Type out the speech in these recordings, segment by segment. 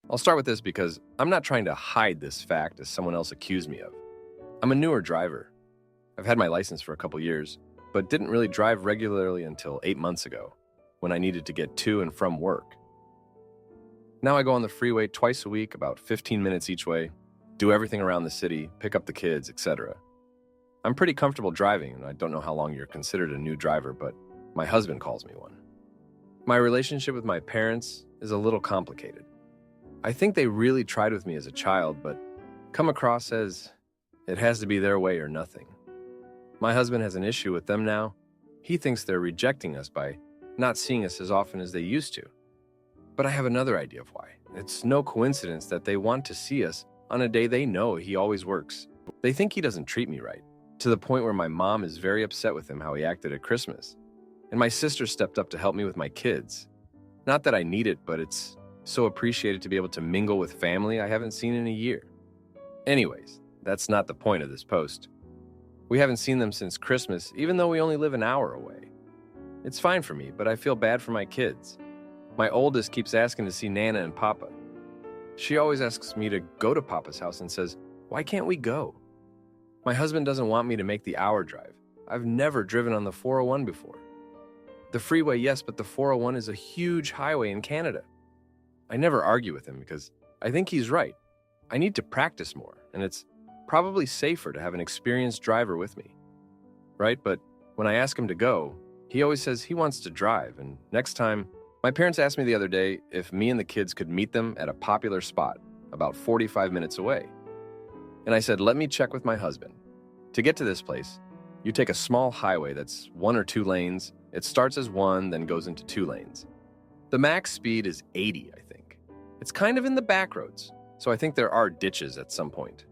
I'll start with this because I'm not trying to hide this fact as someone else accused me of. I'm a newer driver. I've had my license for a couple years, but didn't really drive regularly until 8 months ago, when I needed to get to and from work. Now I go on the freeway twice a week, about 15 minutes each way, do everything around the city, pick up the kids, etc. I'm pretty comfortable driving, and I don't know how long you're considered a new driver, but my husband calls me one. My relationship with my parents is a little complicated. I think they really tried with me as a child, but come across as it has to be their way or nothing. My husband has an issue with them now. He thinks they're rejecting us by not seeing us as often as they used to. But I have another idea of why. It's no coincidence that they want to see us on a day they know he always works. They think he doesn't treat me right, to the point where my mom is very upset with him how he acted at Christmas. And my sister stepped up to help me with my kids. Not that I need it, but it's so appreciated to be able to mingle with family I haven't seen in a year. Anyways, that's not the point of this post. We haven't seen them since Christmas, even though we only live an hour away. It's fine for me, but I feel bad for my kids. My oldest keeps asking to see Nana and Papa. She always asks me to go to Papa's house and says, "Why can't we go?" My husband doesn't want me to make the hour drive. I've never driven on the 401 before. The freeway, yes, but the 401 is a huge highway in Canada. I never argue with him because I think he's right. I need to practice more, and it's probably safer to have an experienced driver with me. Right? But when I ask him to go, he always says he wants to drive, and next time, my parents asked me the other day if me and the kids could meet them at a popular spot about 45 minutes away. And I said, let me check with my husband. To get to this place, you take a small highway that's 1 or 2 lanes. It starts as 1, then goes into 2 lanes. The max speed is 80, I think. It's kind of in the back roads, so I think there are ditches at some point.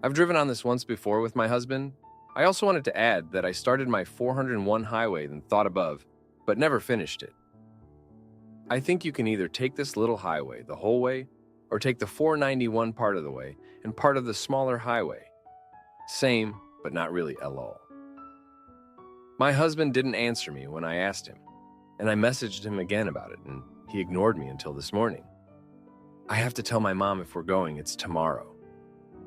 I've driven on this once before with my husband. I also wanted to add that I started my 401 highway and thought above, but never finished it. I think you can either take this little highway the whole way, or take the 491 part of the way and part of the smaller highway. Same, but not really lol. My husband didn't answer me when I asked him, and I messaged him again about it, and he ignored me until this morning. I have to tell my mom if we're going, it's tomorrow.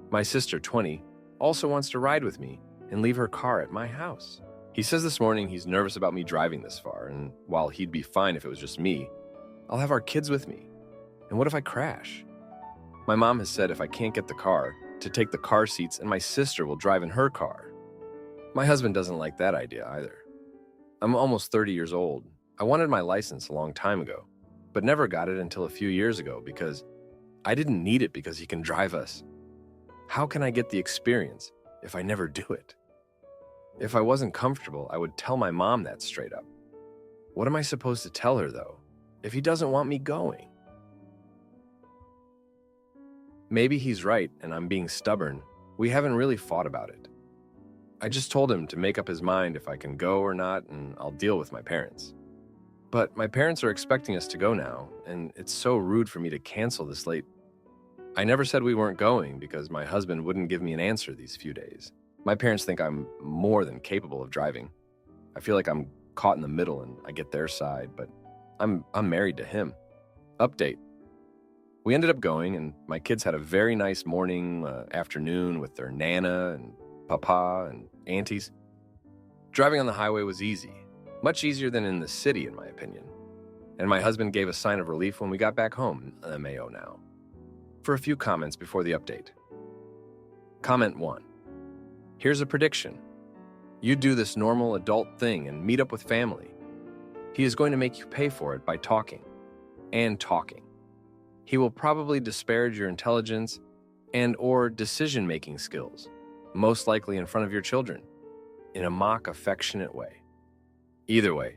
My sister, 20, also wants to ride with me and leave her car at my house. He says this morning he's nervous about me driving this far, and while he'd be fine if it was just me, I'll have our kids with me. And what if I crash? My mom has said if I can't get the car, to take the car seats and my sister will drive in her car. My husband doesn't like that idea either. I'm almost 30 years old. I wanted my license a long time ago, but never got it until a few years ago because I didn't need it because he can drive us. How can I get the experience if I never do it? If I wasn't comfortable, I would tell my mom that straight up. What am I supposed to tell her, though, if he doesn't want me going? Maybe he's right and I'm being stubborn. We haven't really fought about it. I just told him to make up his mind if I can go or not, and I'll deal with my parents. But my parents are expecting us to go now, and it's so rude for me to cancel this late. I never said we weren't going because my husband wouldn't give me an answer these few days. My parents think I'm more than capable of driving. I feel like I'm caught in the middle and I get their side, but I'm married to him. Update. We ended up going, and my kids had a very nice morning, afternoon with their Nana and Papa and aunties. Driving on the highway was easy, much easier than in the city, in my opinion. And my husband gave a sign of relief when we got back home, MAO now. For a few comments before the update. Comment 1. Here's a prediction. You do this normal adult thing and meet up with family. He is going to make you pay for it by talking. And talking. He will probably disparage your intelligence and or decision-making skills, most likely in front of your children, in a mock affectionate way. Either way,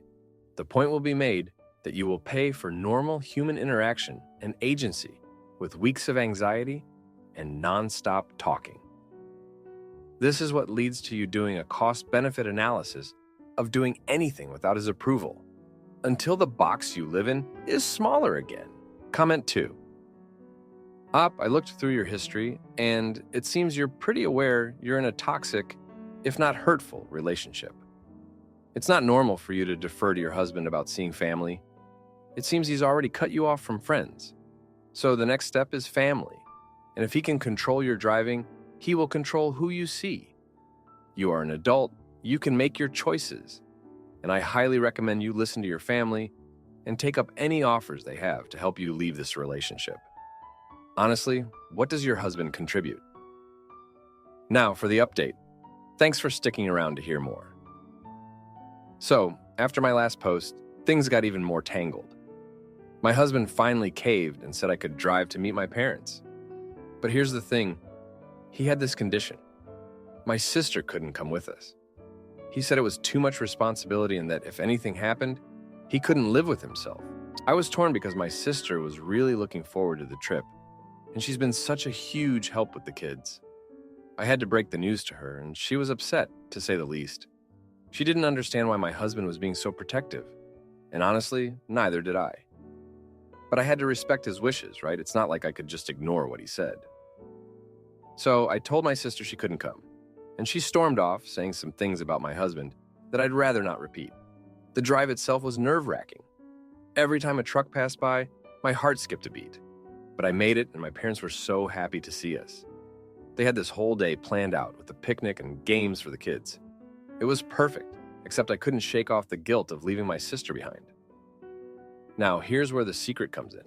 the point will be made that you will pay for normal human interaction and agency with weeks of anxiety and non-stop talking. This is what leads to you doing a cost-benefit analysis of doing anything without his approval, until the box you live in is smaller again. Comment 2. I looked through your history, and it seems you're pretty aware you're in a toxic, if not hurtful, relationship. It's not normal for you to defer to your husband about seeing family. It seems he's already cut you off from friends. So the next step is family. And if he can control your driving, he will control who you see. You are an adult, you can make your choices. And I highly recommend you listen to your family and take up any offers they have to help you leave this relationship. Honestly, what does your husband contribute? Now for the update. Thanks for sticking around to hear more. So, after my last post, things got even more tangled. My husband finally caved and said I could drive to meet my parents. But here's the thing, he had this condition. My sister couldn't come with us. He said it was too much responsibility and that if anything happened, he couldn't live with himself. I was torn because my sister was really looking forward to the trip, and she's been such a huge help with the kids. I had to break the news to her, and she was upset, to say the least. She didn't understand why my husband was being so protective, and honestly, neither did I. But I had to respect his wishes, right? It's not like I could just ignore what he said. So I told my sister she couldn't come, and she stormed off, saying some things about my husband that I'd rather not repeat. The drive itself was nerve-wracking. Every time a truck passed by, my heart skipped a beat. But I made it, and my parents were so happy to see us. They had this whole day planned out with a picnic and games for the kids. It was perfect, except I couldn't shake off the guilt of leaving my sister behind. Now, here's where the secret comes in.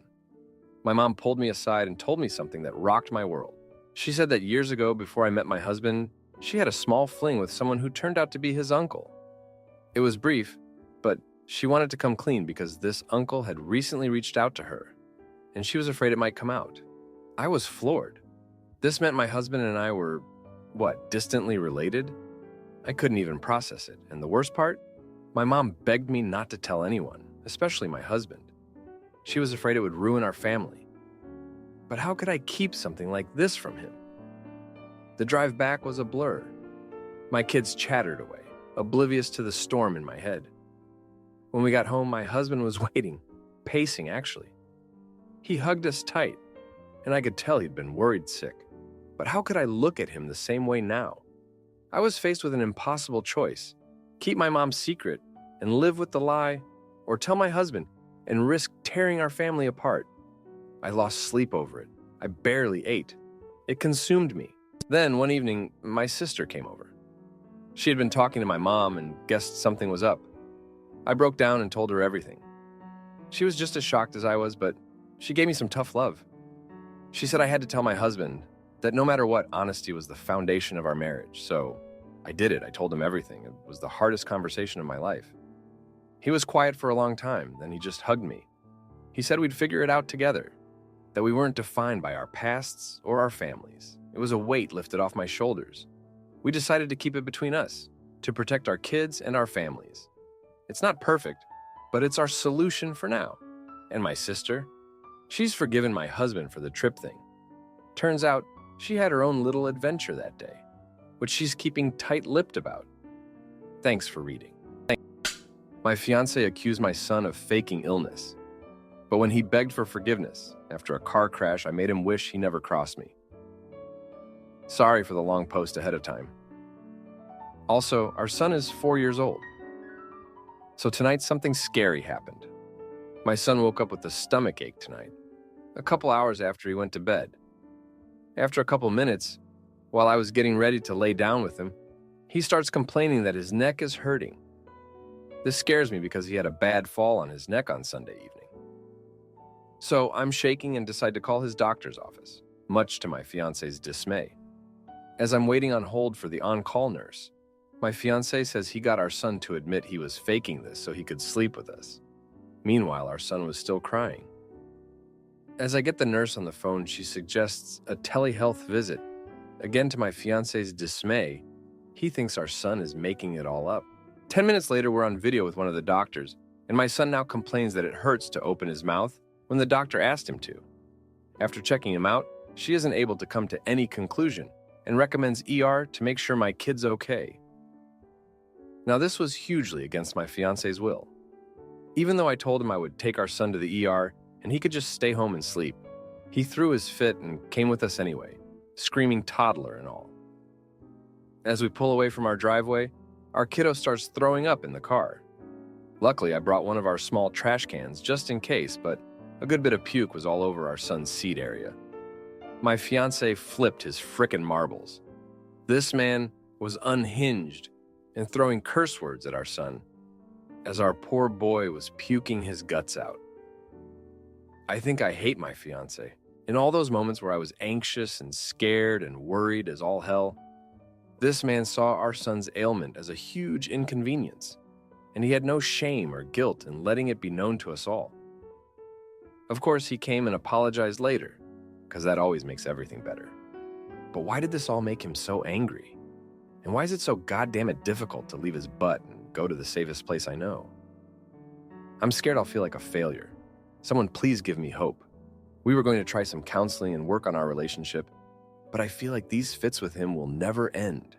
My mom pulled me aside and told me something that rocked my world. She said that years ago, before I met my husband, she had a small fling with someone who turned out to be his uncle. It was brief, but she wanted to come clean because this uncle had recently reached out to her, and she was afraid it might come out. I was floored. This meant my husband and I were, distantly related? I couldn't even process it, and the worst part? My mom begged me not to tell anyone, especially my husband. She was afraid it would ruin our family. But how could I keep something like this from him? The drive back was a blur. My kids chattered away, oblivious to the storm in my head. When we got home, my husband was waiting, pacing actually. He hugged us tight, and I could tell he'd been worried sick. But how could I look at him the same way now? I was faced with an impossible choice. Keep my mom's secret and live with the lie, or tell my husband and risk tearing our family apart. I lost sleep over it. I barely ate. It consumed me. Then, one evening, my sister came over. She had been talking to my mom and guessed something was up. I broke down and told her everything. She was just as shocked as I was, but she gave me some tough love. She said I had to tell my husband that no matter what, honesty was the foundation of our marriage. So I did it. I told him everything. It was the hardest conversation of my life. He was quiet for a long time, then he just hugged me. He said we'd figure it out together, that we weren't defined by our pasts or our families. It was a weight lifted off my shoulders. We decided to keep it between us, to protect our kids and our families. It's not perfect, but it's our solution for now. And my sister? She's forgiven my husband for the trip thing. Turns out, she had her own little adventure that day, which she's keeping tight-lipped about. Thanks for reading. My fiancé accused my son of faking illness. But when he begged for forgiveness after a car crash, I made him wish he never crossed me. Sorry for the long post ahead of time. Also, our son is 4 years old. So tonight, something scary happened. My son woke up with a stomach ache tonight, a couple hours after he went to bed. After a couple minutes, while I was getting ready to lay down with him, he starts complaining that his neck is hurting. This scares me because he had a bad fall on his neck on Sunday evening. So I'm shaking and decide to call his doctor's office, much to my fiancé's dismay. As I'm waiting on hold for the on-call nurse, my fiancé says he got our son to admit he was faking this so he could sleep with us. Meanwhile, our son was still crying. As I get the nurse on the phone, she suggests a telehealth visit. Again, to my fiancé's dismay, he thinks our son is making it all up. 10 minutes later, we're on video with one of the doctors, and my son now complains that it hurts to open his mouth when the doctor asked him to. After checking him out, she isn't able to come to any conclusion and recommends ER to make sure my kid's okay. Now, this was hugely against my fiancé's will. Even though I told him I would take our son to the ER and he could just stay home and sleep, he threw his fit and came with us anyway, screaming toddler and all. As we pull away from our driveway, our kiddo starts throwing up in the car. Luckily, I brought one of our small trash cans just in case, but A good bit of puke was all over our son's seat area. My fiancé flipped his frickin' marbles. This man was unhinged and throwing curse words at our son as our poor boy was puking his guts out. I think I hate my fiancé. In all those moments where I was anxious and scared and worried as all hell, this man saw our son's ailment as a huge inconvenience, and he had no shame or guilt in letting it be known to us all. Of course, he came and apologized later, because that always makes everything better. But why did this all make him so angry? And why is it so goddammit difficult to leave his butt and go to the safest place I know? I'm scared I'll feel like a failure. Someone please give me hope. We were going to try some counseling and work on our relationship, but I feel like these fits with him will never end.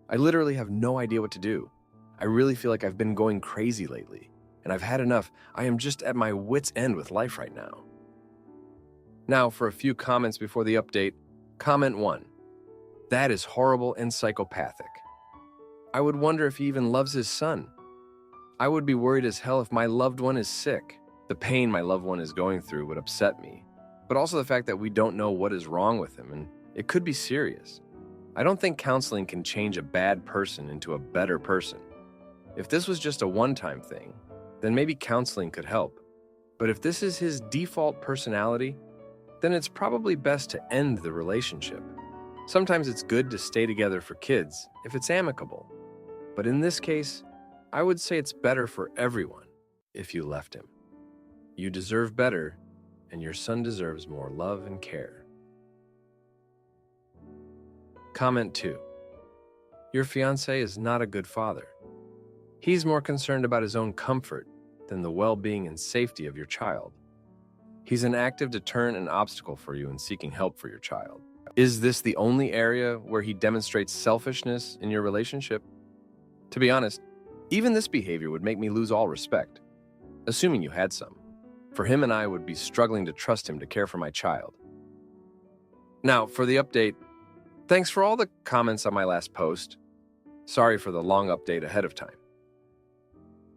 I literally have no idea what to do. I really feel like I've been going crazy lately, and I've had enough. I am just at my wit's end with life right now. Now, for a few comments before the update. Comment 1. That is horrible and psychopathic. I would wonder if he even loves his son. I would be worried as hell if my loved one is sick. The pain my loved one is going through would upset me, but also the fact that we don't know what is wrong with him, and it could be serious. I don't think counseling can change a bad person into a better person. If this was just a one-time thing, then maybe counseling could help. But if this is his default personality, then it's probably best to end the relationship. Sometimes it's good to stay together for kids if it's amicable. But in this case, I would say it's better for everyone if you left him. You deserve better, and your son deserves more love and care. Comment 2. Your fiancé is not a good father. He's more concerned about his own comfort than the well-being and safety of your child. He's an active deterrent and obstacle for you in seeking help for your child. Is this the only area where he demonstrates selfishness in your relationship? To be honest, even this behavior would make me lose all respect, assuming you had some. For him and I would be struggling to trust him to care for my child. Now, for the update, thanks for all the comments on my last post. Sorry for the long update ahead of time.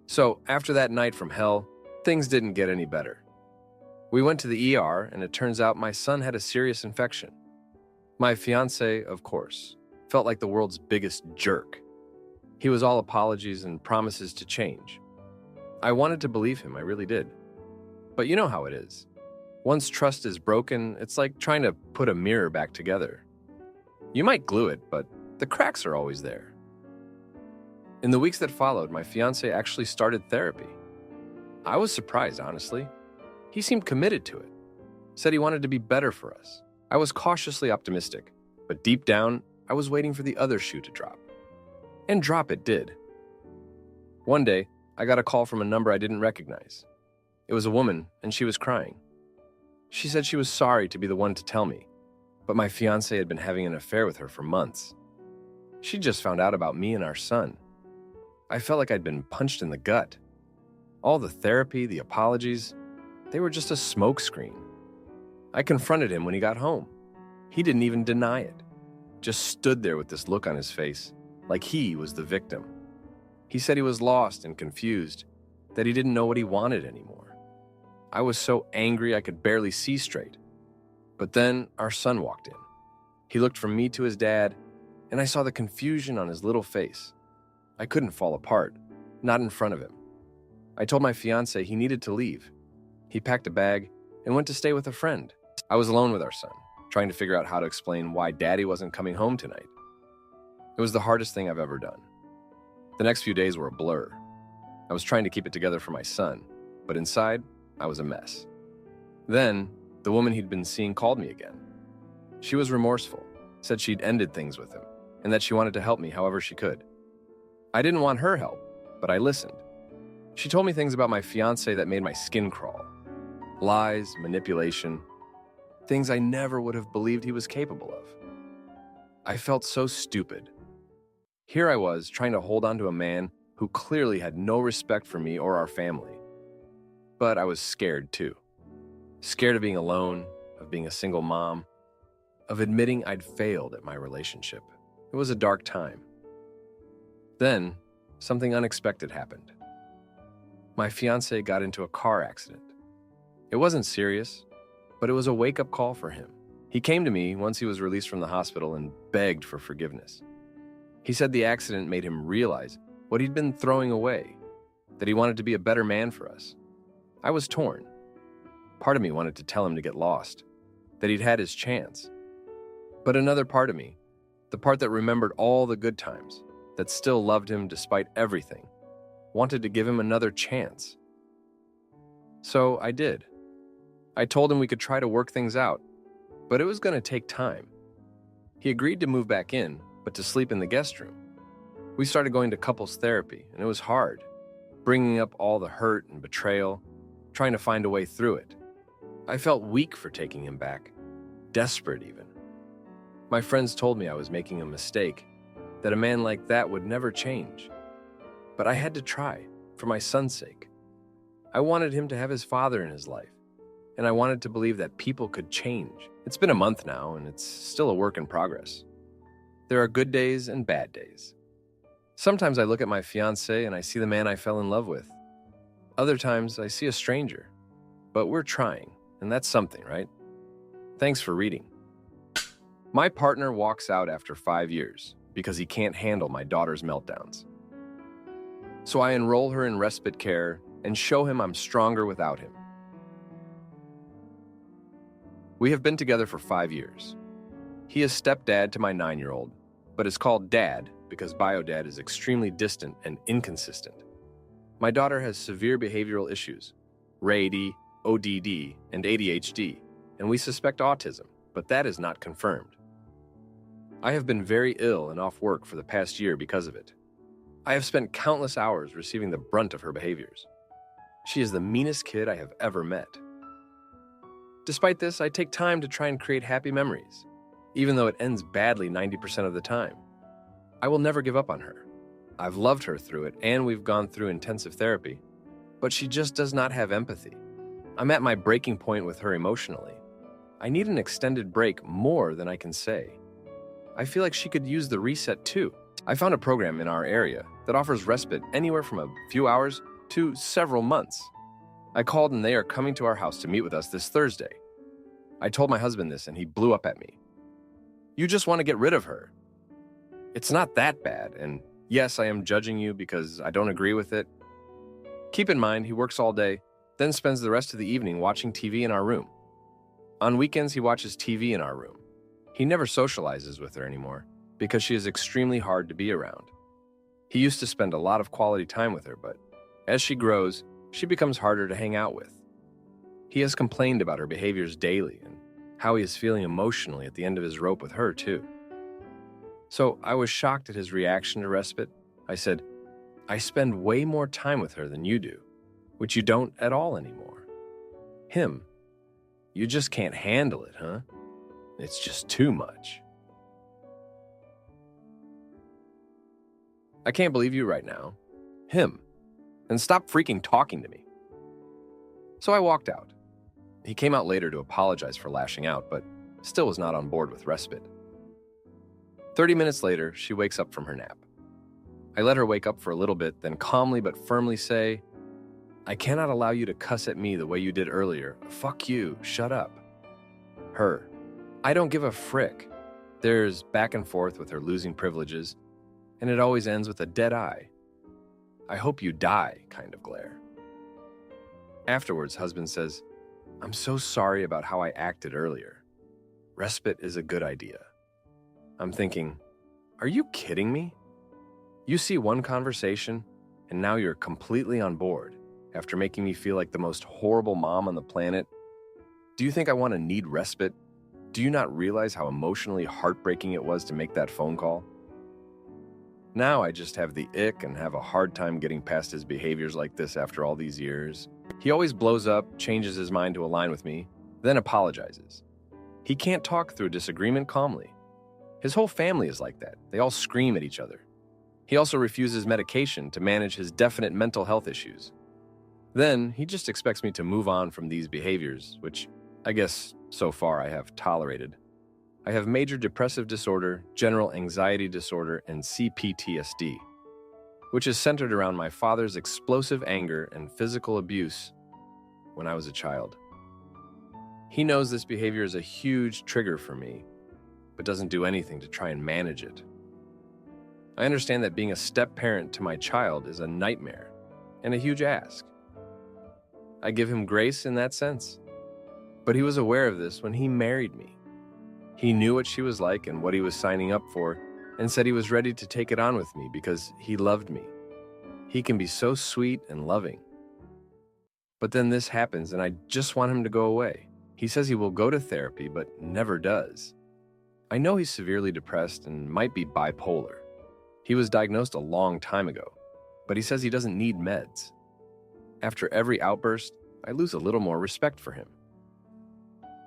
So, after that night from hell, things didn't get any better. We went to the ER, and it turns out my son had a serious infection. My fiancé, of course, felt like the world's biggest jerk. He was all apologies and promises to change. I wanted to believe him, I really did. But you know how it is. Once trust is broken, it's like trying to put a mirror back together. You might glue it, but the cracks are always there. In the weeks that followed, my fiancé actually started therapy. I was surprised, honestly. He seemed committed to it, said he wanted to be better for us. I was cautiously optimistic, but deep down, I was waiting for the other shoe to drop. And drop it did. One day, I got a call from a number I didn't recognize. It was a woman, and she was crying. She said she was sorry to be the one to tell me, but my fiancé had been having an affair with her for months. She just found out about me and our son. I felt like I'd been punched in the gut. All the therapy, the apologies, they were just a smokescreen. I confronted him when he got home. He didn't even deny it. Just stood there with this look on his face, like he was the victim. He said he was lost and confused, that he didn't know what he wanted anymore. I was so angry I could barely see straight. But then our son walked in. He looked from me to his dad, and I saw the confusion on his little face. I couldn't fall apart, not in front of him. I told my fiancé he needed to leave. He packed a bag and went to stay with a friend. I was alone with our son, trying to figure out how to explain why Daddy wasn't coming home tonight. It was the hardest thing I've ever done. The next few days were a blur. I was trying to keep it together for my son, but inside, I was a mess. Then, the woman he'd been seeing called me again. She was remorseful, said she'd ended things with him, and that she wanted to help me however she could. I didn't want her help, but I listened. She told me things about my fiancé that made my skin crawl. Lies, manipulation, things I never would have believed he was capable of. I felt so stupid. Here I was, trying to hold on to a man who clearly had no respect for me or our family. But I was scared too. Scared of being alone, of being a single mom, of admitting I'd failed at my relationship. It was a dark time. Then, something unexpected happened. My fiancé got into a car accident. It wasn't serious, but it was a wake-up call for him. He came to me once he was released from the hospital and begged for forgiveness. He said the accident made him realize what he'd been throwing away, that he wanted to be a better man for us. I was torn. Part of me wanted to tell him to get lost, that he'd had his chance. But another part of me, the part that remembered all the good times, that still loved him despite everything, wanted to give him another chance. So I did. I told him we could try to work things out, but it was going to take time. He agreed to move back in, but to sleep in the guest room. We started going to couples therapy, and it was hard, bringing up all the hurt and betrayal, trying to find a way through it. I felt weak for taking him back, desperate even. My friends told me I was making a mistake, that a man like that would never change. But I had to try, for my son's sake. I wanted him to have his father in his life, and I wanted to believe that people could change. It's been a month now, and it's still a work in progress. There are good days and bad days. Sometimes I look at my fiancé and I see the man I fell in love with. Other times I see a stranger. But we're trying, and that's something, right? Thanks for reading. My partner walks out after 5 years because he can't handle my daughter's meltdowns. So I enroll her in respite care and show him I'm stronger without him. We have been together for 5 years. He is stepdad to my 9-year-old, but is called dad because bio-dad is extremely distant and inconsistent. My daughter has severe behavioral issues, RAD, ODD, and ADHD, and we suspect autism, but that is not confirmed. I have been very ill and off work for the past year because of it. I have spent countless hours receiving the brunt of her behaviors. She is the meanest kid I have ever met. Despite this, I take time to try and create happy memories, even though it ends badly 90% of the time. I will never give up on her. I've loved her through it, and we've gone through intensive therapy, but she just does not have empathy. I'm at my breaking point with her emotionally. I need an extended break more than I can say. I feel like she could use the reset too. I found a program in our area that offers respite anywhere from a few hours to several months. I called and they are coming to our house to meet with us this Thursday. I told my husband this and he blew up at me. You just want to get rid of her. It's not that bad, and yes, I am judging you because I don't agree with it. Keep in mind, he works all day, then spends the rest of the evening watching TV in our room. On weekends, he watches TV in our room. He never socializes with her anymore because she is extremely hard to be around. He used to spend a lot of quality time with her, but as she grows, she becomes harder to hang out with. He has complained about her behaviors daily and how he is feeling emotionally at the end of his rope with her, too. So I was shocked at his reaction to respite. I said, I spend way more time with her than you do, which you don't at all anymore. Him, you just can't handle it, huh? It's just too much. I can't believe you right now. Him. And stop freaking talking to me. So I walked out. He came out later to apologize for lashing out, but still was not on board with respite. 30 minutes later, she wakes up from her nap. I let her wake up for a little bit, then calmly but firmly say, I cannot allow you to cuss at me the way you did earlier. Fuck you, shut up. Her. I don't give a frick. There's back and forth with her losing privileges, and it always ends with a dead eye. I hope you die kind of glare. Afterwards, husband says, I'm so sorry about how I acted earlier. Respite is a good idea. I'm thinking, are you kidding me? You see one conversation, and now you're completely on board after making me feel like the most horrible mom on the planet? Do you think I want to need respite? Do you not realize how emotionally heartbreaking it was to make that phone call? Now I just have the ick and have a hard time getting past his behaviors like this after all these years. He always blows up, changes his mind to align with me, then apologizes. He can't talk through a disagreement calmly. His whole family is like that. They all scream at each other. He also refuses medication to manage his definite mental health issues. Then he just expects me to move on from these behaviors, which I guess so far I have tolerated. I have major depressive disorder, general anxiety disorder, and CPTSD, which is centered around my father's explosive anger and physical abuse when I was a child. He knows this behavior is a huge trigger for me, but doesn't do anything to try and manage it. I understand that being a step-parent to my child is a nightmare and a huge ask. I give him grace in that sense, but he was aware of this when he married me. He knew what she was like and what he was signing up for, and said he was ready to take it on with me because he loved me. He can be so sweet and loving. But then this happens and I just want him to go away. He says he will go to therapy, but never does. I know he's severely depressed and might be bipolar. He was diagnosed a long time ago, but he says he doesn't need meds. After every outburst, I lose a little more respect for him.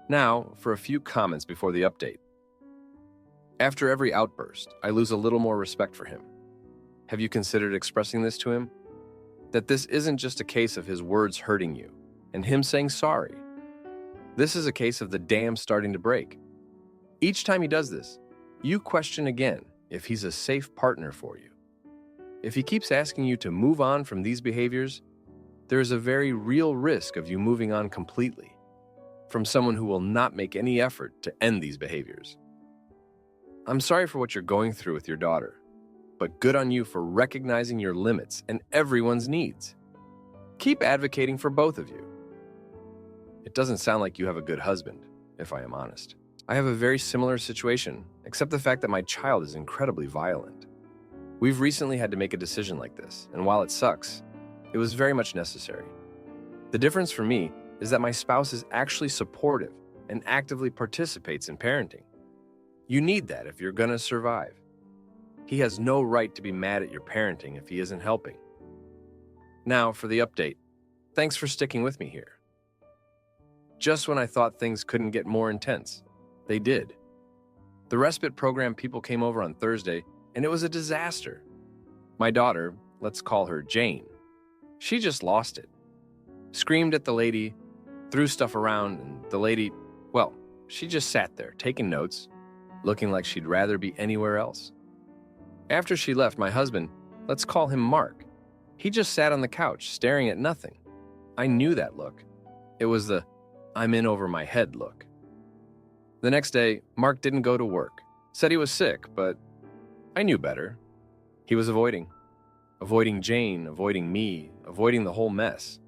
Now, for a few comments before the update. After every outburst, I lose a little more respect for him. Have you considered expressing this to him? That this isn't just a case of his words hurting you and him saying sorry. This is a case of the dam starting to break. Each time he does this, you question again if he's a safe partner for you. If he keeps asking you to move on from these behaviors, there is a very real risk of you moving on completely from someone who will not make any effort to end these behaviors. I'm sorry for what you're going through with your daughter, but good on you for recognizing your limits and everyone's needs. Keep advocating for both of you. It doesn't sound like you have a good husband, if I am honest. I have a very similar situation, except the fact that my child is incredibly violent. We've recently had to make a decision like this, and while it sucks, it was very much necessary. The difference for me is that my spouse is actually supportive and actively participates in parenting. You need that if you're gonna survive. He has no right to be mad at your parenting if he isn't helping. Now for the update. Thanks for sticking with me here. Just when I thought things couldn't get more intense, they did. The respite program people came over on Thursday, and it was a disaster. My daughter, let's call her Jane, she just lost it. Screamed at the lady, threw stuff around, and the lady, well, she just sat there taking notes, looking like she'd rather be anywhere else. After she left, my husband, let's call him Mark, he just sat on the couch staring at nothing. I knew that look. It was the I'm in over my head look. The next day, Mark didn't go to work, said he was sick, but I knew better. He was avoiding Jane, avoiding me, avoiding the whole mess.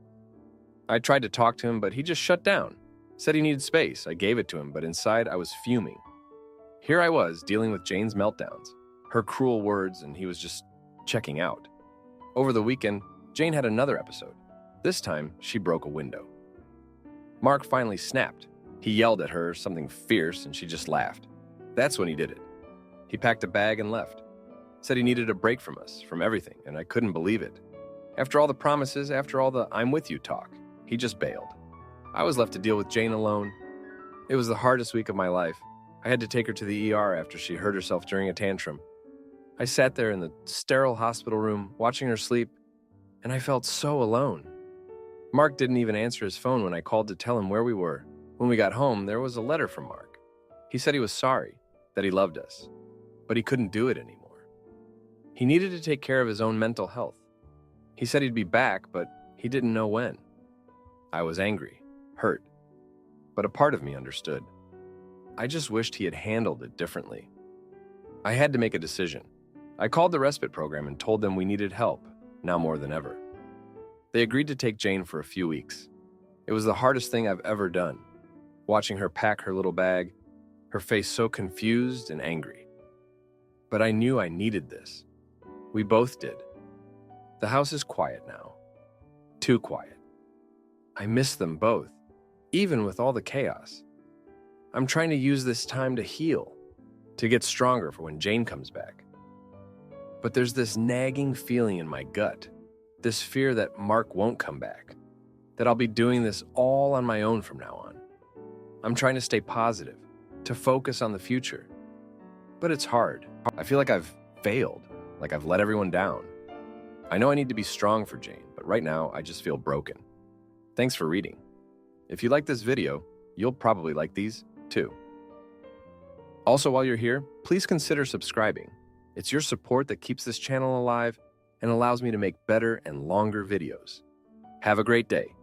I tried to talk to him, but he just shut down, said he needed space. I gave it to him, but inside I was fuming. Here I was dealing with Jane's meltdowns, her cruel words, and he was just checking out. Over the weekend, Jane had another episode. This time, she broke a window. Mark finally snapped. He yelled at her something fierce, and she just laughed. That's when he did it. He packed a bag and left. Said he needed a break from us, from everything, and I couldn't believe it. After all the promises, after all the I'm with you talk, he just bailed. I was left to deal with Jane alone. It was the hardest week of my life. I had to take her to the ER after she hurt herself during a tantrum. I sat there in the sterile hospital room, watching her sleep, and I felt so alone. Mark didn't even answer his phone when I called to tell him where we were. When we got home, there was a letter from Mark. He said he was sorry, that he loved us, but he couldn't do it anymore. He needed to take care of his own mental health. He said he'd be back, but he didn't know when. I was angry, hurt, but a part of me understood. I just wished he had handled it differently. I had to make a decision. I called the respite program and told them we needed help, now more than ever. They agreed to take Jane for a few weeks. It was the hardest thing I've ever done, watching her pack her little bag, her face so confused and angry. But I knew I needed this. We both did. The house is quiet now. Too quiet. I miss them both, even with all the chaos. I'm trying to use this time to heal, to get stronger for when Jane comes back. But there's this nagging feeling in my gut, this fear that Mark won't come back, that I'll be doing this all on my own from now on. I'm trying to stay positive, to focus on the future. But it's hard. I feel like I've failed, like I've let everyone down. I know I need to be strong for Jane, but right now I just feel broken. Thanks for reading. If you like this video, you'll probably like these too. Also, while you're here, please consider subscribing. It's your support that keeps this channel alive and allows me to make better and longer videos. Have a great day.